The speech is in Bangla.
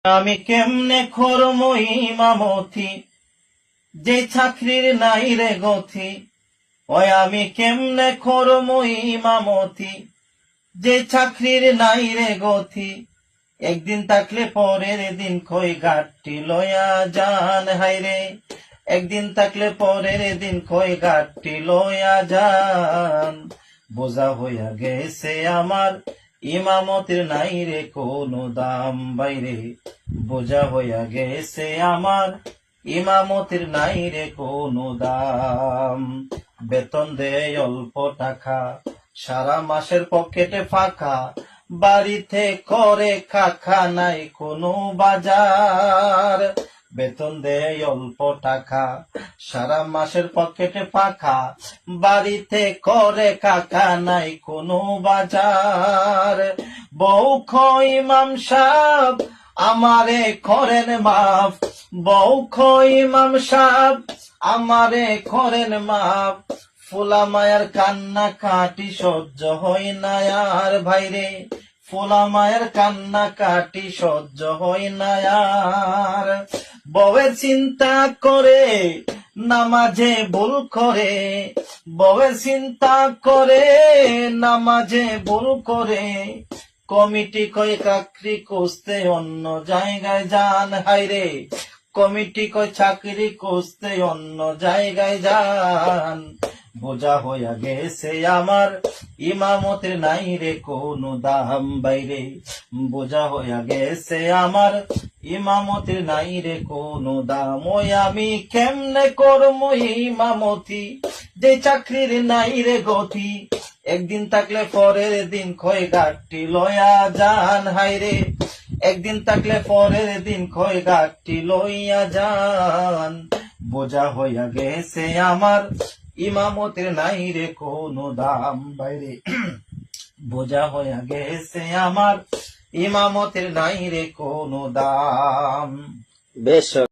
আমি কেমনে করব ইমামতি, যে চাকরির নাই রে গতি। ওই আমি কেমনে করব ইমামতি, যে চাকরির নাই রে গতি। একদিন থাকলে পরের দিন কই গাঠটি লয়া যান হাইরে। একদিন থাকলে পরের দিন কই গাঠটি লয়া যান। বোঝা হইয়া গেছে আমার ইমামতির নাই রে কোনো দাম বাইরে। বোঝা হইয়া গেছে আমার ইমামতির নাই রে কোনো দাম। বেতন দেয় অল্প টাকা, সারা মাসের পকেটে ফাঁকা। বাড়িতে করে খাখা, নাই কোনো বাজার। বেতন দেয় অল্প টাকা, সারা মাসের পকেটে ফাঁকা। বাড়িতে করে কাকা, নাই কোনো বাজার। বউ খই ইমাম সাহেব আমারে করেন মাফ। বউ খই ইমাম সাহেব আমারে করেন মাফ। ফুলা মায়ের কান্না কাটি সহ্য হয় না আর ভাইরে। ফুলা মায়ের কান্না কাটি সহ্য হয় না আর। বউয়ের চিন্তা করে নামাজে ভুল করে। বউয়ের চিন্তা করে নামাজে ভুল করে। কমিটি কয় চাকরি খুঁজতে অন্য জায়গায় যান হাইরে। কমিটি কয় চাকরি খুঁজতে অন্য জায়গায় যান। বোঝা হইয়া গেছে আমার ইমামতের নাই রে কোনো দাম বাইরে। বোঝা হইয়া গেছে আমার ইমামতের নাই রে কোনো দাম। ওই আমি কেমনে করব ইমামতি, যে চাকরির নাই রে গতি। একদিন থাকলে পরের দিন কই গাঠটি লয়া যান হাইরে। একদিন থাকলে পরের দিন কই গাঠটি লইয়া যান। বোঝা হইয়া গেছে আমার ইমামতের নাই রে কোনো দাম বাইরে। বোঝা হইয়া গেছে আমার ইমামতের নাই রে কোনো দাম। বেশ।